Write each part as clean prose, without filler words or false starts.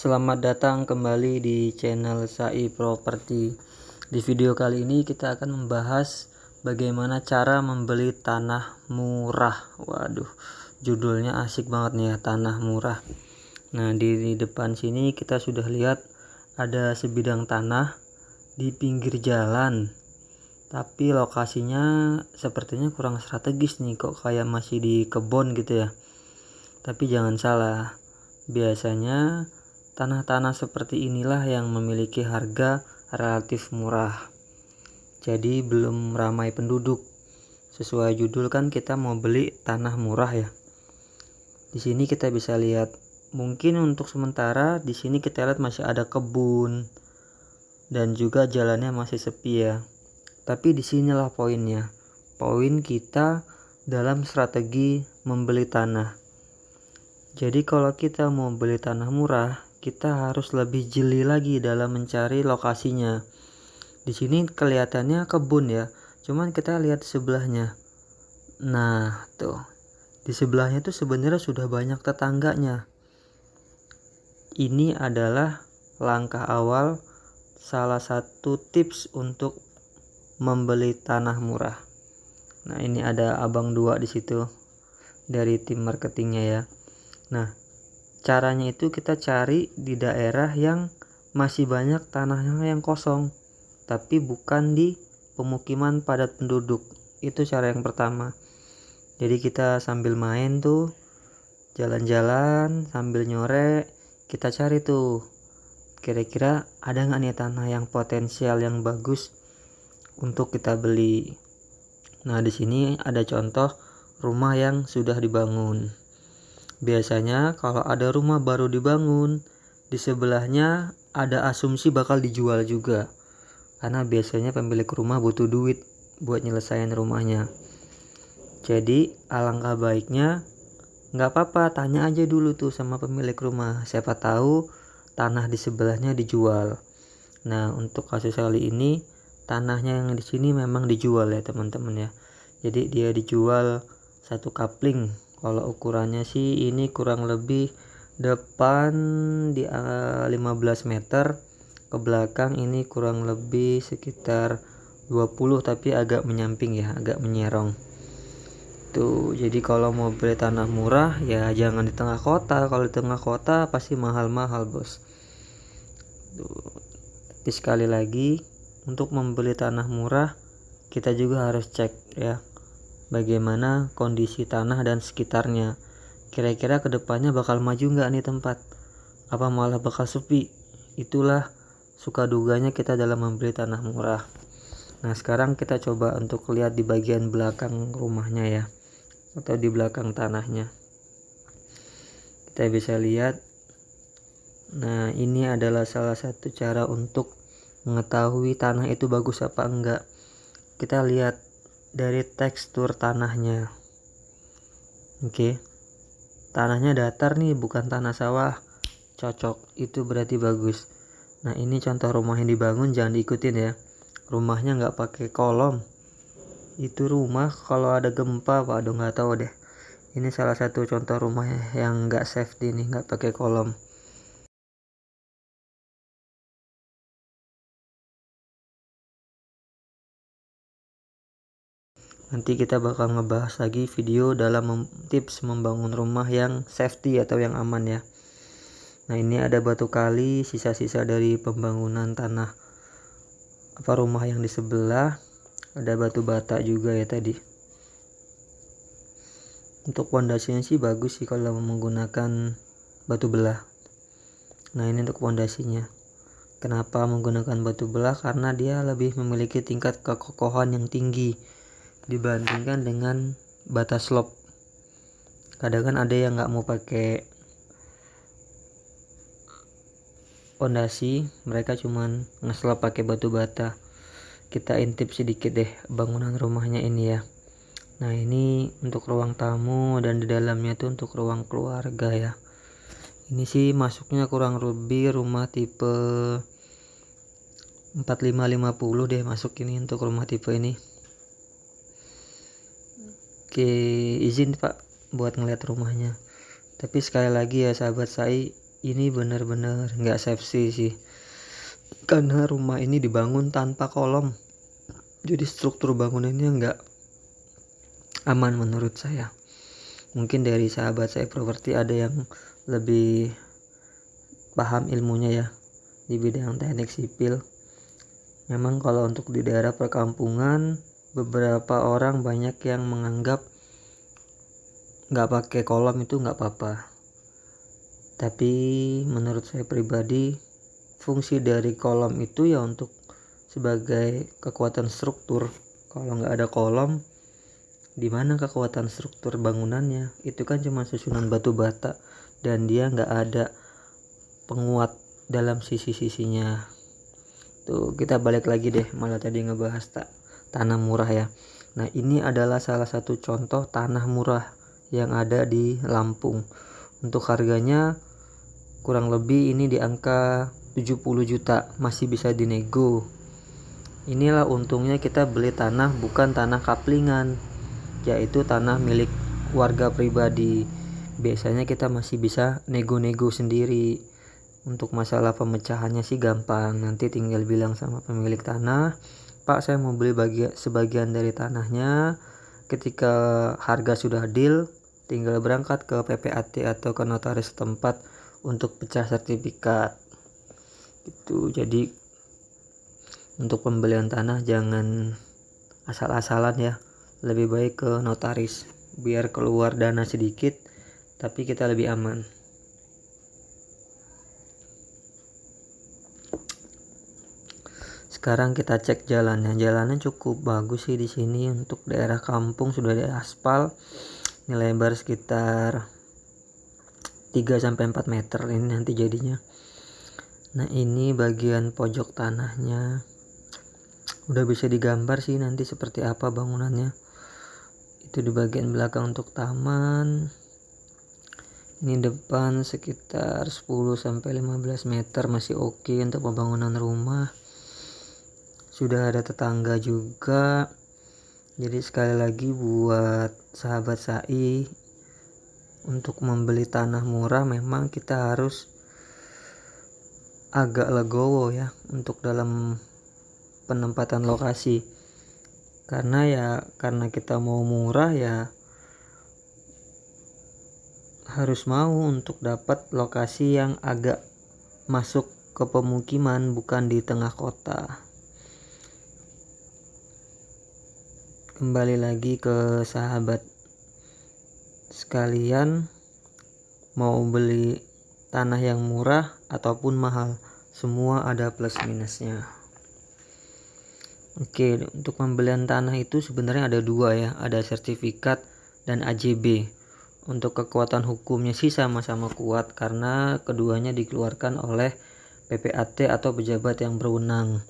Selamat datang kembali di channel Sai Property. Di video kali ini kita akan membahas bagaimana cara membeli tanah murah. Waduh, judulnya asik banget nih ya, tanah murah. Nah, di depan sini kita sudah lihat ada sebidang tanah di pinggir jalan. Tapi lokasinya sepertinya kurang strategis nih, kok kayak masih di kebun gitu ya. Tapi jangan salah, biasanya tanah-tanah seperti inilah yang memiliki harga relatif murah. Jadi belum ramai penduduk. Sesuai judul kan kita mau beli tanah murah ya. Di sini kita bisa lihat, mungkin untuk sementara di sini kita lihat masih ada kebun dan juga jalannya masih sepi ya. Tapi disinilah poinnya. Poin kita dalam strategi membeli tanah. Jadi kalau kita mau beli tanah murah, kita harus lebih jeli lagi dalam mencari lokasinya. Di sini kelihatannya kebun ya, cuman kita lihat sebelahnya. Nah, tuh. Di sebelahnya tuh sebenarnya sudah banyak tetangganya. Ini adalah langkah awal, salah satu tips untuk membeli tanah murah. Nah, ini ada abang dua di situ dari tim marketingnya ya. Nah, caranya itu kita cari di daerah yang masih banyak tanahnya yang kosong, tapi bukan di pemukiman padat penduduk. Itu cara yang pertama. Jadi kita sambil main tuh, jalan-jalan sambil nyorek, kita cari tuh kira-kira ada nggak nih tanah yang potensial yang bagus untuk kita beli. Nah, di sini ada contoh rumah yang sudah dibangun. Biasanya kalau ada rumah baru dibangun, di sebelahnya ada asumsi bakal dijual juga. Karena biasanya pemilik rumah butuh duit buat nyelesain rumahnya. Jadi alangkah baiknya nggak apa-apa, tanya aja dulu tuh sama pemilik rumah. Siapa tahu tanah di sebelahnya dijual. Nah, untuk kasus kali ini tanahnya yang di sini memang dijual ya teman-teman ya. Jadi dia dijual satu kapling. Kalau ukurannya sih ini kurang lebih depan di 15 meter, ke belakang ini kurang lebih sekitar 20 tapi agak menyamping ya, agak menyerong. Tuh, jadi kalau mau beli tanah murah ya jangan di tengah kota. Kalau di tengah kota pasti mahal-mahal, Bos. Tuh. Tapi sekali lagi, untuk membeli tanah murah kita juga harus cek ya bagaimana kondisi tanah dan sekitarnya. Kira-kira kedepannya bakal maju nggak nih tempat? Apa malah bakal sepi? Itulah suka duganya kita dalam membeli tanah murah. Nah, sekarang kita coba untuk lihat di bagian belakang rumahnya ya, atau di belakang tanahnya. Kita bisa lihat. Nah, ini adalah salah satu cara untuk mengetahui tanah itu bagus apa enggak. Kita lihat dari tekstur tanahnya. Oke. Tanahnya datar nih, bukan tanah sawah. Cocok, itu berarti bagus. Nah, ini contoh rumah yang dibangun, jangan diikutin ya. Rumahnya nggak pakai kolom. Itu rumah kalau ada gempa, waduh nggak tahu deh. Ini salah satu contoh rumah yang nggak safety nih, nggak pakai kolom. Nanti kita bakal ngebahas lagi video dalam tips membangun rumah yang safety atau yang aman ya. Nah, ini ada batu kali, sisa-sisa dari pembangunan tanah rumah yang di sebelah. Ada batu bata juga ya tadi. Untuk pondasinya sih bagus sih kalau menggunakan batu belah. Nah, ini untuk pondasinya. Kenapa menggunakan batu belah? Karena dia lebih memiliki tingkat kekokohan yang tinggi dibandingkan dengan bata slop. Kadang kan ada yang nggak mau pakai pondasi, mereka cuman ngeslop pakai batu bata. Kita intip sedikit deh bangunan rumahnya ini ya. Nah, ini untuk ruang tamu dan di dalamnya tuh untuk ruang keluarga ya. Ini sih masuknya kurang lebih rumah tipe 4550 deh masuk ini untuk rumah tipe ini. Oke, izin Pak buat ngeliat rumahnya. Tapi sekali lagi ya sahabat saya, ini benar-benar nggak safety sih, karena rumah ini dibangun tanpa kolom, jadi struktur bangunannya nggak aman menurut saya. Mungkin dari sahabat saya properti ada yang lebih paham ilmunya ya di bidang teknik sipil. Memang kalau untuk di daerah perkampungan, beberapa orang banyak yang menganggap nggak pakai kolom itu nggak apa-apa. Tapi menurut saya pribadi, fungsi dari kolom itu ya untuk sebagai kekuatan struktur. Kalau nggak ada kolom, di mana kekuatan struktur bangunannya? Itu kan cuma susunan batu bata dan dia nggak ada penguat dalam sisi-sisinya. Tuh, kita balik lagi deh, malah tadi ngebahas tanah murah ya. Nah, ini adalah salah satu contoh tanah murah yang ada di Lampung. Untuk harganya kurang lebih ini di angka 70 juta, masih bisa dinego. Inilah untungnya kita beli tanah bukan tanah kaplingan, yaitu tanah milik warga pribadi. Biasanya kita masih bisa nego-nego sendiri. Untuk masalah pemecahannya sih gampang, nanti tinggal bilang sama pemilik tanah, Pak, saya mau beli sebagian dari tanahnya. Ketika harga sudah deal, tinggal berangkat ke PPAT atau ke notaris setempat untuk pecah sertifikat. Itu jadi untuk pembelian tanah jangan asal-asalan ya, lebih baik ke notaris biar keluar dana sedikit tapi kita lebih aman. Sekarang kita cek jalannya. Jalannya cukup bagus sih di sini, untuk daerah kampung sudah ada aspal. Ini lebar sekitar 3-4 meter ini nanti jadinya. Nah, ini bagian pojok tanahnya. Udah bisa digambar sih nanti seperti apa bangunannya. Itu di bagian belakang untuk taman. Ini depan sekitar 10-15 meter, masih oke untuk pembangunan rumah. Sudah ada tetangga juga. Jadi sekali lagi buat sahabat SAI, untuk membeli tanah murah memang kita harus agak legowo ya untuk dalam penempatan lokasi. Karena kita mau murah ya harus mau untuk dapat lokasi yang agak masuk ke pemukiman, bukan di tengah kota. Kembali lagi ke sahabat sekalian, mau beli tanah yang murah ataupun mahal, semua ada plus minusnya. Oke, untuk pembelian tanah itu sebenarnya ada dua ya, ada sertifikat dan AJB. Untuk kekuatan hukumnya sih sama-sama kuat karena keduanya dikeluarkan oleh PPAT atau pejabat yang berwenang.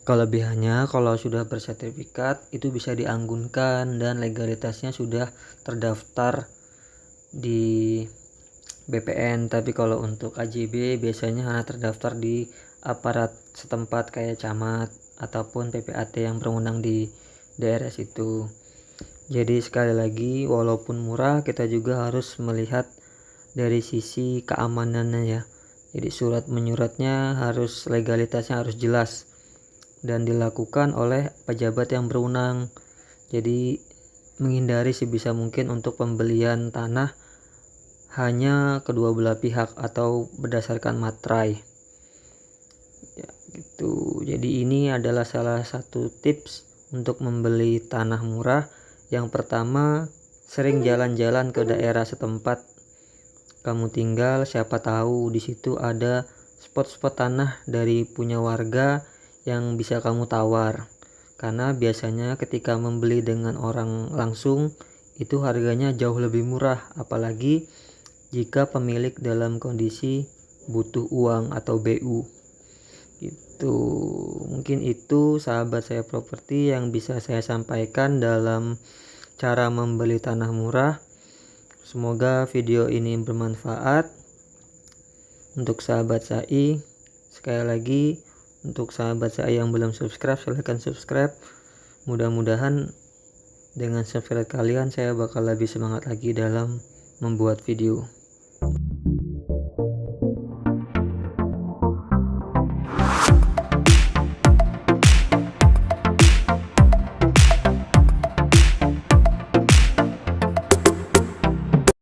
Kelebihannya kalau sudah bersertifikat itu bisa dianggunkan dan legalitasnya sudah terdaftar di BPN. Tapi kalau untuk AJB biasanya hanya terdaftar di aparat setempat kayak camat ataupun PPAT yang berwenang di daerah situ. Jadi sekali lagi, walaupun murah kita juga harus melihat dari sisi keamanannya ya. Jadi surat menyuratnya harus, legalitasnya harus jelas dan dilakukan oleh pejabat yang berwenang. Jadi menghindari sebisa mungkin untuk pembelian tanah hanya kedua belah pihak atau berdasarkan materai ya, gitu. Jadi ini adalah salah satu tips untuk membeli tanah murah. Yang pertama, sering jalan-jalan ke daerah setempat kamu tinggal, siapa tahu di situ ada spot-spot tanah dari punya warga yang bisa kamu tawar. Karena biasanya ketika membeli dengan orang langsung itu harganya jauh lebih murah, apalagi jika pemilik dalam kondisi butuh uang atau BU gitu. Mungkin itu sahabat saya properti yang bisa saya sampaikan dalam cara membeli tanah murah. Semoga video ini bermanfaat untuk sahabat SAI. Sekali lagi, untuk sahabat saya yang belum subscribe, silahkan subscribe. Mudah-mudahan dengan subscribe kalian saya bakal lebih semangat lagi dalam membuat video.